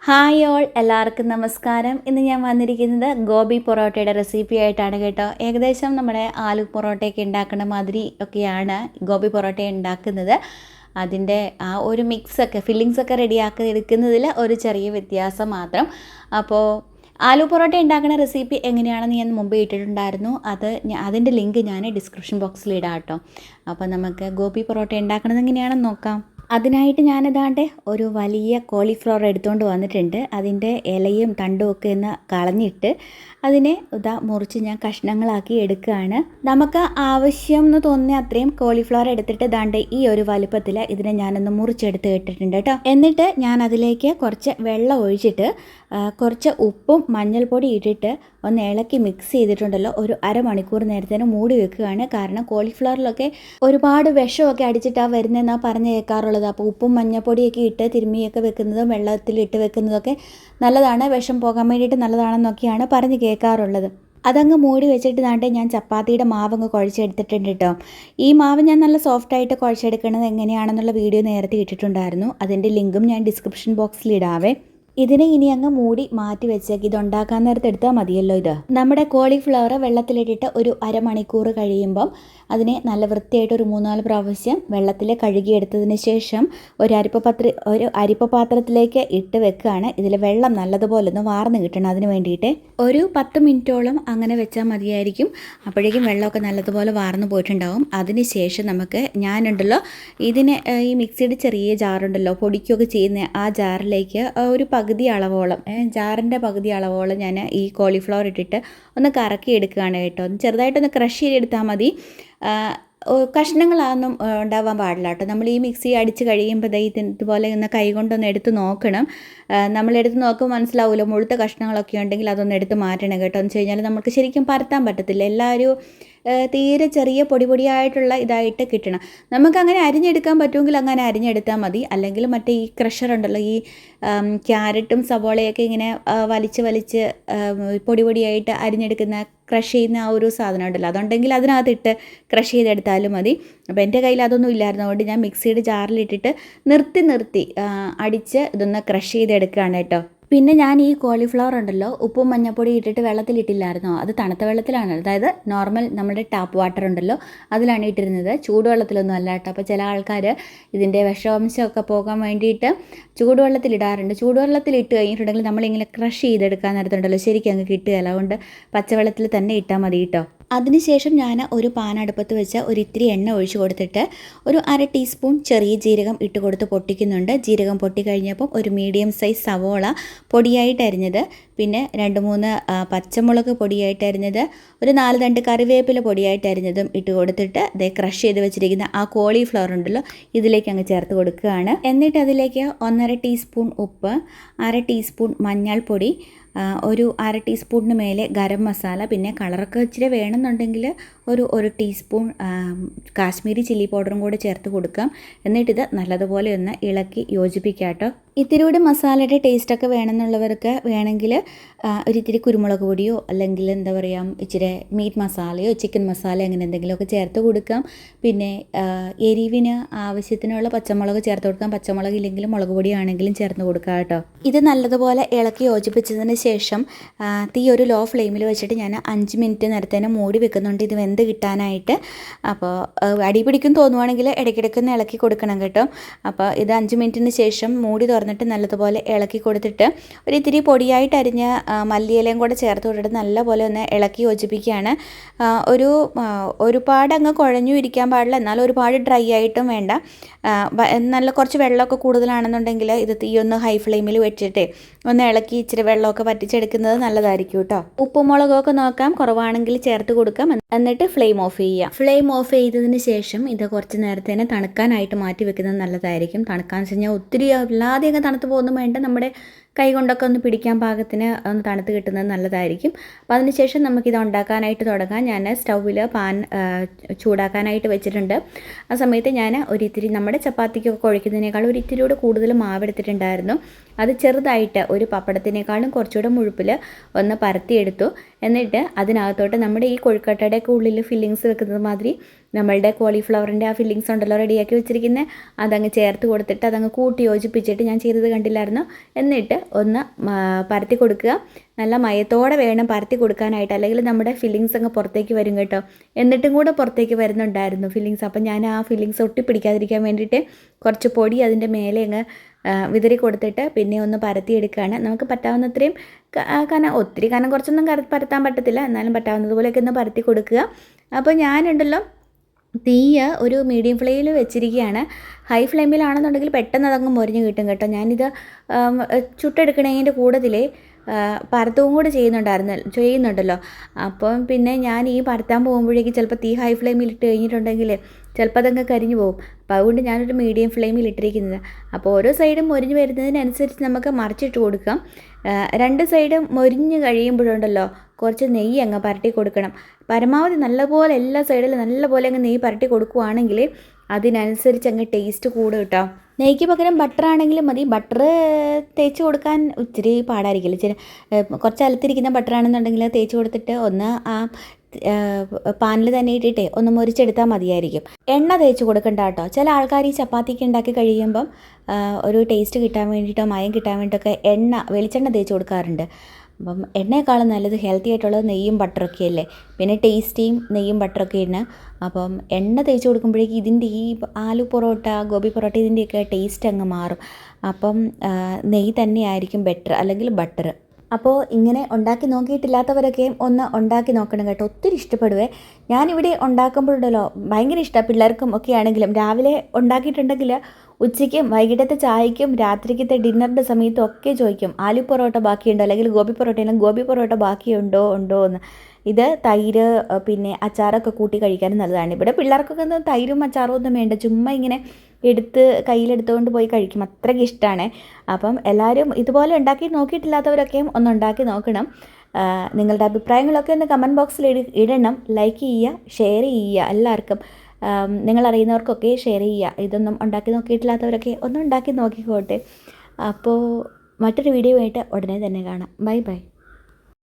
Hi all, എല്ലാവർക്കും നമസ്കാരം. ഇന്ന് ഞാൻ വന്നിരിക്കുന്നത് ഗോബി പൊറോട്ടയുടെ റെസിപ്പി ആയിട്ടാണ് കേട്ടോ. ഏകദേശം നമ്മുടെ ആലു പൊറോട്ടയൊക്കെ ഉണ്ടാക്കുന്ന മാതിരി ഒക്കെയാണ് ഗോബി പൊറോട്ട ഉണ്ടാക്കുന്നത്. അതിൻ്റെ ആ ഒരു മിക്സൊക്കെ ഫില്ലിങ്സൊക്കെ റെഡിയാക്കി എടുക്കുന്നതിൽ ഒരു ചെറിയ വ്യത്യാസം മാത്രം. അപ്പോൾ ആലു പൊറോട്ട ഉണ്ടാക്കുന്ന റെസിപ്പി എങ്ങനെയാണെന്ന് ഞാൻ മുമ്പ് ഇട്ടിട്ടുണ്ടായിരുന്നു. അതിൻ്റെ ലിങ്ക് ഞാൻ ഡിസ്ക്രിപ്ഷൻ ബോക്സിൽ ഇടാം കേട്ടോ. അപ്പോൾ നമുക്ക് ഗോബി പൊറോട്ട ഉണ്ടാക്കുന്നത് എങ്ങനെയാണെന്ന് നോക്കാം. അതിനായിട്ട് ഞാനിതാണ്ട് ഒരു വലിയ കോളിഫ്ലവർ എടുത്തുകൊണ്ട് വന്നിട്ടുണ്ട്. അതിൻ്റെ ഇലയും തണ്ടും ഒക്കെ ഒന്ന് കളഞ്ഞിട്ട് അതിനെ മുറിച്ച് ഞാൻ കഷ്ണങ്ങളാക്കി എടുക്കുകയാണ്. നമുക്ക് ആവശ്യം എന്ന് തോന്നിയ അത്രയും കോളിഫ്ലവർ എടുത്തിട്ട് ദാണ്ട് ഈ ഒരു വലുപ്പത്തിൽ ഇതിനെ ഞാനൊന്ന് മുറിച്ചെടുത്ത് ഇട്ടിട്ടുണ്ട് കേട്ടോ. എന്നിട്ട് ഞാൻ അതിലേക്ക് കുറച്ച് വെള്ളം ഒഴിച്ചിട്ട് കുറച്ച് ഉപ്പും മഞ്ഞൾപ്പൊടി ഇട്ടിട്ട് ഒന്ന് ഇളക്കി മിക്സ് ചെയ്തിട്ടുണ്ടല്ലോ, ഒരു അരമണിക്കൂർ നേരത്തേന് മൂടി വെക്കുകയാണ്. കാരണം കോളിഫ്ലവറിലൊക്കെ ഒരുപാട് വിഷമൊക്കെ അടിച്ചിട്ടാണ് വരുന്നതെന്നാണ് പറഞ്ഞ് കേൾക്കാറുള്ളത്. അപ്പോൾ ഉപ്പും മഞ്ഞൾപ്പൊടിയൊക്കെ ഇട്ട് തിരുമ്മിയൊക്കെ വെക്കുന്നതും വെള്ളത്തിലിട്ട് വെക്കുന്നതൊക്കെ നല്ലതാണ്, വിഷം പോകാൻ വേണ്ടിയിട്ട് നല്ലതാണെന്നൊക്കെയാണ് പറഞ്ഞ് കേൾക്കാറുള്ളത്. അതങ്ങ് മൂടി വെച്ചിട്ട് നാട്ടെ ഞാൻ ചപ്പാത്തിയുടെ മാവങ്ങ് കുഴച്ചെടുത്തിട്ടുണ്ട് കേട്ടോ. ഈ മാവ് ഞാൻ നല്ല സോഫ്റ്റായിട്ട് കുഴച്ചെടുക്കുന്നത് എങ്ങനെയാണെന്നുള്ള വീഡിയോ നേരത്തെ ഇട്ടിട്ടുണ്ടായിരുന്നു. അതിൻ്റെ ലിങ്കും ഞാൻ ഡിസ്ക്രിപ്ഷൻ ബോക്സിൽ ഇടാവേ. ഇതിനെ ഇനി അങ്ങ് മൂടി മാറ്റി വെച്ചേക്ക്. ഇത് ഉണ്ടാക്കാൻ നേരത്തെ എടുത്താൽ മതിയല്ലോ. ഇത് നമ്മുടെ കോളിഫ്ലവർ വെള്ളത്തിലിട്ടിട്ട് ഒരു അരമണിക്കൂർ കഴിയുമ്പം അതിനെ നല്ല വൃത്തിയായിട്ട് ഒരു 3-4 പ്രാവശ്യം വെള്ളത്തിൽ കഴുകിയെടുത്തതിന് ശേഷം ഒരു അരിപ്പ പാത്രത്തിലേക്ക് ഇട്ട് വെക്കുകയാണ്. ഇതിൽ വെള്ളം നല്ലതുപോലെ ഒന്ന് വാർന്ന് കിട്ടണം. അതിന് വേണ്ടിയിട്ട് ഒരു 10 മിനിറ്റോളം അങ്ങനെ വെച്ചാൽ മതിയായിരിക്കും. അപ്പോഴേക്കും വെള്ളമൊക്കെ നല്ലതുപോലെ വാർന്ന് പോയിട്ടുണ്ടാവും. അതിന് ശേഷം നമുക്ക് ഞാനുണ്ടല്ലോ ഇതിനെ ഈ മിക്സിയുടെ ചെറിയ ജാറുണ്ടല്ലോ പൊടിക്കുകയൊക്കെ ചെയ്യുന്ന ആ ജാറിലേക്ക് ഒരു പകുതി അളവോളം ജാറിൻ്റെ പകുതി അളവോളം ഞാൻ ഈ കോളിഫ്ലവർ ഇട്ടിട്ട് ഒന്ന് കറക്കി എടുക്കുകയാണ് കേട്ടോ. ചെറുതായിട്ടൊന്ന് ക്രഷ് ചെയ്തെടുത്താൽ മതി. കഷ്ണങ്ങളൊന്നും ഉണ്ടാവാൻ പാടില്ല കേട്ടോ. നമ്മൾ ഈ മിക്സി അടിച്ച് കഴിയുമ്പോൾ ഇതുപോലെ ഒന്ന് കൈ കൊണ്ടൊന്ന് എടുത്ത് നോക്കണം. നമ്മളെടുത്ത് നോക്കുമ്പോൾ മനസ്സിലാവുമല്ലോ, മുഴുത്ത കഷ്ണങ്ങളൊക്കെ ഉണ്ടെങ്കിൽ അതൊന്ന് എടുത്ത് മാറ്റണം കേട്ടോ. എന്ന് വെച്ച് കഴിഞ്ഞാൽ നമുക്ക് ശരിക്കും പരത്താൻ പറ്റത്തില്ല. എല്ലാവരും തീരെ ചെറിയ പൊടിയായിട്ടുള്ള ഇതായിട്ട് കിട്ടണം. നമുക്കങ്ങനെ അരിഞ്ഞെടുക്കാൻ പറ്റുമെങ്കിൽ അങ്ങനെ അരിഞ്ഞെടുത്താൽ മതി. അല്ലെങ്കിൽ മറ്റേ ഈ ക്രഷർ ഉണ്ടല്ലോ, ഈ ക്യാരറ്റും സവോളയൊക്കെ ഇങ്ങനെ വലിച്ച് പൊടിയായിട്ട് അരിഞ്ഞെടുക്കുന്ന ക്രഷ് ചെയ്യുന്ന ആ ഒരു സാധനം ഉണ്ടല്ലോ, അതുണ്ടെങ്കിൽ അതിനകത്തിട്ട് ക്രഷ് ചെയ്തെടുത്താലും മതി. അപ്പോൾ എൻ്റെ കയ്യിൽ അതൊന്നും ഇല്ലായിരുന്നു. അതുകൊണ്ട് ഞാൻ മിക്സിയുടെ ജാറിലിട്ടിട്ട് നിർത്തി അടിച്ച് ഇതൊന്ന് ക്രഷ് ചെയ്തെടുക്കുകയാണ് കേട്ടോ. പിന്നെ ഞാൻ ഈ കോളിഫ്ലവർ ഉണ്ടല്ലോ ഉപ്പും മഞ്ഞൾപ്പൊടി ഇട്ടിട്ട് വെള്ളത്തിലിട്ടില്ലായിരുന്നോ, അത് തണുത്ത വെള്ളത്തിലാണ്, അതായത് നോർമൽ നമ്മുടെ ടാപ്പ് വാട്ടർ ഉണ്ടല്ലോ അതിലാണ് ഇട്ടിരുന്നത്. ചൂടുവെള്ളത്തിലൊന്നും അല്ല കേട്ടോ. അപ്പോൾ ചില ആൾക്കാർ ഇതിൻ്റെ വിഷാംശമൊക്കെ പോകാൻ വേണ്ടിയിട്ട് ചൂടുവെള്ളത്തിലിടാറുണ്ട്. ചൂടുവെള്ളത്തിലിട്ട് കഴിഞ്ഞിട്ടുണ്ടെങ്കിൽ നമ്മളിങ്ങനെ ക്രഷ് ചെയ്തെടുക്കാൻ നേരത്തുണ്ടല്ലോ ശരിക്കും അങ്ങ് കിട്ടുകയില്ല. അതുകൊണ്ട് പച്ചവെള്ളത്തിൽ തന്നെ ഇട്ടാൽ മതി കേട്ടോ. അതിനുശേഷം ഞാൻ ഒരു പാൻ അടുപ്പത്ത് വെച്ച് ഇത്തിരി എണ്ണ ഒഴിച്ച് കൊടുത്തിട്ട് ഒരു 1/2 ടീസ്പൂൺ ചെറിയ ജീരകം ഇട്ട് കൊടുത്ത് പൊട്ടിക്കുന്നുണ്ട്. ജീരകം പൊട്ടിക്കഴിഞ്ഞപ്പം ഒരു മീഡിയം സൈസ് സവോള പൊടിയായിട്ട് അരിഞ്ഞത്, പിന്നെ 2-3 പച്ചമുളക് പൊടിയായിട്ട് അരിഞ്ഞത്, ഒരു 4 തണ്ട് കറിവേപ്പില പൊടിയായിട്ട് അരിഞ്ഞതും ഇട്ട് കൊടുത്തിട്ട് ക്രഷ് ചെയ്ത് വെച്ചിരിക്കുന്ന ആ കോളിഫ്ലവർ ഉണ്ടല്ലോ ഇതിലേക്ക് അങ്ങ് ചേർത്ത് കൊടുക്കുകയാണ്. എന്നിട്ട് അതിലേക്ക് 1/2 ടീസ്പൂൺ ഉപ്പ്, 1/2 ടീസ്പൂൺ മഞ്ഞൾപ്പൊടി, ഒരു 1/2 ടീസ്പൂണിന് മേലെ ഗരം മസാല, പിന്നെ കളറൊക്കെ ഇച്ചിരി വേണമെന്നുണ്ടെങ്കിൽ ഒരു ടീസ്പൂൺ കാശ്മീരി ചില്ലി പൗഡറും കൂടെ ചേർത്ത് കൊടുക്കാം. എന്നിട്ടിത് നല്ലതുപോലെ ഒന്ന് ഇളക്കി യോജിപ്പിക്കാം കേട്ടോ. ഇത്തിരി കൂടി മസാലയുടെ ടേസ്റ്റൊക്കെ വേണമെന്നുള്ളവർക്ക് വേണമെങ്കിൽ ഒരിത്തിരി കുരുമുളക് പൊടിയോ അല്ലെങ്കിൽ എന്താ പറയുക ഇച്ചിരി മീറ്റ് മസാലയോ ചിക്കൻ മസാല അങ്ങനെ എന്തെങ്കിലുമൊക്കെ ചേർത്ത് കൊടുക്കാം. പിന്നെ എരിവിന് ആവശ്യത്തിനുള്ള പച്ചമുളക് ചേർത്ത് കൊടുക്കാം. പച്ചമുളക് ഇല്ലെങ്കിലും മുളക് പൊടിയാണെങ്കിലും ചേർത്ത് കൊടുക്കാം കേട്ടോ. ഇത് നല്ലതുപോലെ ഇളക്കി യോജിപ്പിച്ചതിന് ശേഷം തീ ഒരു ലോ ഫ്ലെയിമിൽ വെച്ചിട്ട് ഞാൻ 5 മിനിറ്റ് നേരത്തേനെ മൂടി വെക്കുന്നുണ്ട് ഇത് വെന്ത് കിട്ടാനായിട്ട്. അപ്പോൾ അടി പിടിക്കും തോന്നുവാണെങ്കിൽ ഇടയ്ക്കിടയ്ക്കൊന്ന് ഇളക്കി കൊടുക്കണം കേട്ടോ. അപ്പോൾ ഇത് 5 മിനിറ്റിന് ശേഷം മൂടി തുറന്നിട്ട് നല്ലതുപോലെ ഇളക്കി കൊടുത്തിട്ട് ഒരിത്തിരി പൊടിയായിട്ട് അരിഞ്ഞ മല്ലിയിലയും കൂടെ ചേർത്ത് കൊടുത്തിട്ട് നല്ലപോലെ ഒന്ന് ഇളക്കി യോജിപ്പിക്കുകയാണ്. ഒരുപാട് അങ്ങ് കുഴഞ്ഞു ഇരിക്കാൻ പാടില്ല, എന്നാൽ ഒരുപാട് ഡ്രൈ ആയിട്ടും വേണ്ട. നല്ല കുറച്ച് വെള്ളമൊക്കെ കൂടുതലാണെന്നുണ്ടെങ്കിൽ ഇത് തീ ഒന്ന് ഹൈ ഫ്ലെയിമിൽ വെച്ചിട്ട് ഒന്ന് ഇളക്കി ഇച്ചിരി വെള്ളമൊക്കെ വറ്റിച്ചെടുക്കുന്നത് നല്ലതായിരിക്കും കേട്ടോ. ഉപ്പും മുളകൊക്കെ നോക്കാം, കുറവാണെങ്കിൽ ചേർത്ത് കൊടുക്കാം. എന്നിട്ട് ഫ്ലെയിം ഓഫ് ചെയ്യുക. ഫ്ലെയിം ഓഫ് ചെയ്തതിന് ശേഷം ഇത് കുറച്ച് നേരത്തേനെ തണുക്കാനായിട്ട് മാറ്റി വെക്കുന്നത് നല്ലതായിരിക്കും. തണുക്കാന്ന് വെച്ച് കഴിഞ്ഞാൽ ഒത്തിരി അല്ലാതെ അങ്ങ് തണുത്ത് പോകുന്നു വേണ്ട, നമ്മുടെ കൈ കൊണ്ടൊക്കെ ഒന്ന് പിടിക്കാൻ പാകത്തിന് ഒന്ന് തണുത്ത് കിട്ടുന്നത് നല്ലതായിരിക്കും. അപ്പോൾ അതിനുശേഷം നമുക്കിത് ഉണ്ടാക്കാനായിട്ട് തുടങ്ങാം. ഞാൻ സ്റ്റൗവിൽ പാൻ ചൂടാക്കാനായിട്ട് വെച്ചിട്ടുണ്ട്. ആ സമയത്ത് ഞാൻ ഒരിത്തിരി നമ്മുടെ ചപ്പാത്തിക്കൊക്കെ കുഴയ്ക്കുന്നതിനേക്കാളും ഒരിത്തിരി കൂടെ കൂടുതൽ മാവെടുത്തിട്ടുണ്ടായിരുന്നു. അത് ചെറുതായിട്ട് ഒരു പപ്പടത്തിനേക്കാളും കുറച്ചുകൂടെ മുഴുപ്പിൽ ഒന്ന് പരത്തിയെടുത്തു. എന്നിട്ട് അതിനകത്തോട്ട് നമ്മുടെ ഈ കൊഴുക്കട്ടയുടെയൊക്കെ ഉള്ളിൽ ഫില്ലിങ്സ് വെക്കുന്നത് മാതിരി നമ്മളുടെ കോളിഫ്ലവറിൻ്റെ ആ ഫില്ലിങ്സ് ഉണ്ടല്ലോ റെഡിയാക്കി വെച്ചിരിക്കുന്നത് അതങ്ങ് ചേർത്ത് കൊടുത്തിട്ട് അതങ്ങ് കൂട്ടി യോജിപ്പിച്ചിട്ട് ഞാൻ ചെയ്തത് കണ്ടില്ലായിരുന്നു. എന്നിട്ട് ഒന്ന് പരത്തി കൊടുക്കുക. നല്ല മയത്തോടെ വേണം പരത്തി കൊടുക്കാനായിട്ട്, അല്ലെങ്കിൽ നമ്മുടെ ഫില്ലിങ്സ് അങ്ങ് പുറത്തേക്ക് വരും കേട്ടോ. എന്നിട്ടും കൂടെ പുറത്തേക്ക് വരുന്നുണ്ടായിരുന്നു ഫില്ലിങ്സ്. അപ്പം ഞാൻ ആ ഫില്ലിങ്സ് ഒട്ടിപ്പിടിക്കാതിരിക്കാൻ വേണ്ടിയിട്ട് കുറച്ച് പൊടി അതിൻ്റെ മേലെ അങ്ങ് വിതറി കൊടുത്തിട്ട് പിന്നെ ഒന്ന് പരത്തിയെടുക്കുകയാണ്. നമുക്ക് പറ്റാവുന്നത്രയും കനം, ഒത്തിരി കനം കുറച്ചൊന്നും പരത്താൻ പറ്റത്തില്ല, എന്നാലും പറ്റാവുന്നതുപോലെയൊക്കെ ഒന്ന് പരത്തി കൊടുക്കുക. അപ്പോൾ ഞാനുണ്ടല്ലോ തീയ് ഒരു മീഡിയം ഫ്ലെയിമിൽ വെച്ചിരിക്കുകയാണ്. ഹൈ ഫ്ലെയിമിലാണെന്നുണ്ടെങ്കിൽ പെട്ടെന്ന് അതങ്ങ് മൊരിഞ്ഞ് കിട്ടും കേട്ടോ. ഞാനിത് ചുട്ടെടുക്കണതിൻ്റെ കൂട്ടത്തിൽ പരത്തവും കൂടെ ചെയ്യുന്നുണ്ടല്ലോ. അപ്പം പിന്നെ ഞാൻ ഈ പരത്താൻ പോകുമ്പോഴേക്ക് ചിലപ്പോൾ തീ ഹൈ ഫ്ലെയിമിൽ ഇട്ട് കഴിഞ്ഞിട്ടുണ്ടെങ്കിൽ ചിലപ്പോൾ അതങ്ങ് കരിഞ്ഞു പോകും. അപ്പോൾ അതുകൊണ്ട് ഞാനൊരു മീഡിയം ഫ്ലെയിമിൽ ഇട്ടിരിക്കുന്നത്. അപ്പോൾ ഓരോ സൈഡും മൊരിഞ്ഞ് വരുന്നതിനനുസരിച്ച് നമുക്ക് മറിച്ചിട്ട് കൊടുക്കാം. 2 സൈഡും മൊരിഞ്ഞ് കഴിയുമ്പോഴുണ്ടല്ലോ കുറച്ച് നെയ്യ് അങ്ങ് പരട്ടി കൊടുക്കണം. പരമാവധി നല്ലപോലെ എല്ലാ സൈഡിലും നല്ലപോലെ അങ്ങ് നെയ്യ് പരട്ടി കൊടുക്കുകയാണെങ്കിൽ അതിനനുസരിച്ച് അങ്ങ് ടേസ്റ്റ് കൂടും കേട്ടോ. നെയ്ക്ക് പകരം ബട്ടർ ആണെങ്കിലും മതി. ബട്ടർ തേച്ച് കൊടുക്കാൻ ഇച്ചിരി പാടായിരിക്കില്ല. കുറച്ച് അലത്തിരിക്കുന്ന ബട്ടറാണെന്നുണ്ടെങ്കിൽ തേച്ച് കൊടുത്തിട്ട് ഒന്ന് ആ പാനിൽ തന്നെ ഇട്ടിട്ടേ ഒന്ന് മുരിച്ചെടുത്താൽ മതിയായിരിക്കും. എണ്ണ തേച്ച് കൊടുക്കണ്ട കേട്ടോ. ചില ആൾക്കാർ ഈ ചപ്പാത്തിക്ക് ഉണ്ടാക്കി കഴിയുമ്പം ഒരു ടേസ്റ്റ് കിട്ടാൻ വേണ്ടിയിട്ടോ മയം കിട്ടാൻ വേണ്ടിയിട്ടൊക്കെ വെളിച്ചെണ്ണ തേച്ച് കൊടുക്കാറുണ്ട്. അപ്പം എണ്ണയെക്കാളും നല്ലത് ഹെൽത്തി ആയിട്ടുള്ളത് നെയ്യും ബട്ടറൊക്കെ അല്ലേ, പിന്നെ ടേസ്റ്റിയും നെയ്യും ബട്ടറൊക്കെയാണ്. അപ്പം എണ്ണ തേച്ച് കൊടുക്കുമ്പോഴേക്കും ഇതിൻ്റെ ഈ ആലു പൊറോട്ട, ഗോബി പൊറോട്ട ഇതിൻ്റെയൊക്കെ ടേസ്റ്റ് അങ്ങ് മാറും. അപ്പം നെയ്യ് തന്നെയായിരിക്കും ബെറ്റർ, അല്ലെങ്കിൽ ബട്ടർ. അപ്പോൾ ഇങ്ങനെ ഉണ്ടാക്കി നോക്കിയിട്ടില്ലാത്തവരൊക്കെയും ഒന്ന് ഉണ്ടാക്കി നോക്കണം കേട്ടോ. ഒത്തിരി ഇഷ്ടപ്പെടുവേ. ഞാനിവിടെ ഉണ്ടാക്കുമ്പോഴുണ്ടല്ലോ ഭയങ്കര ഇഷ്ടമാണ്. പിള്ളേർക്കും ഒക്കെ ആണെങ്കിലും രാവിലെ ഉണ്ടാക്കിയിട്ടുണ്ടെങ്കിൽ ഉച്ചയ്ക്കും വൈകിട്ടത്തെ ചായയ്ക്കും രാത്രിക്കത്തെ ഡിന്നറിൻ്റെ സമയത്തും ഒക്കെ ചോദിക്കും ആലു പൊറോട്ട ബാക്കിയുണ്ടോ, അല്ലെങ്കിൽ ഗോബി പൊറോട്ട ബാക്കിയുണ്ടോ എന്ന്. ഇത് തൈര് പിന്നെ അച്ചാറൊക്കെ കൂട്ടി കഴിക്കാനും നല്ലതാണ്. ഇവിടെ പിള്ളേർക്കൊക്കെ തൈരും അച്ചാറും ഒന്നും വേണ്ട, ചുമ്മാ ഇങ്ങനെ കയ്യിലെടുത്തുകൊണ്ട് പോയി കഴിക്കും, അത്രയ്ക്ക് ഇഷ്ടമാണ്. അപ്പം എല്ലാവരും ഇതുപോലെ ഉണ്ടാക്കി നോക്കിയിട്ടില്ലാത്തവരൊക്കെയും ഒന്ന് ഉണ്ടാക്കി നോക്കണം. നിങ്ങളുടെ അഭിപ്രായങ്ങളൊക്കെ ഒന്ന് കമൻറ്റ് ബോക്സിൽ ഇടണം. ലൈക്ക് ചെയ്യുക, ഷെയർ ചെയ്യുക, എല്ലാവർക്കും നിങ്ങളറിയുന്നവർക്കൊക്കെ ഷെയർ ചെയ്യുക. ഇതൊന്നും ഉണ്ടാക്കി നോക്കിയിട്ടില്ലാത്തവരൊക്കെ ഒന്ന് ഉണ്ടാക്കി നോക്കിക്കോട്ടെ. അപ്പോൾ മറ്റൊരു വീഡിയോ ആയിട്ട് ഉടനെ തന്നെ കാണാം. Bye bye.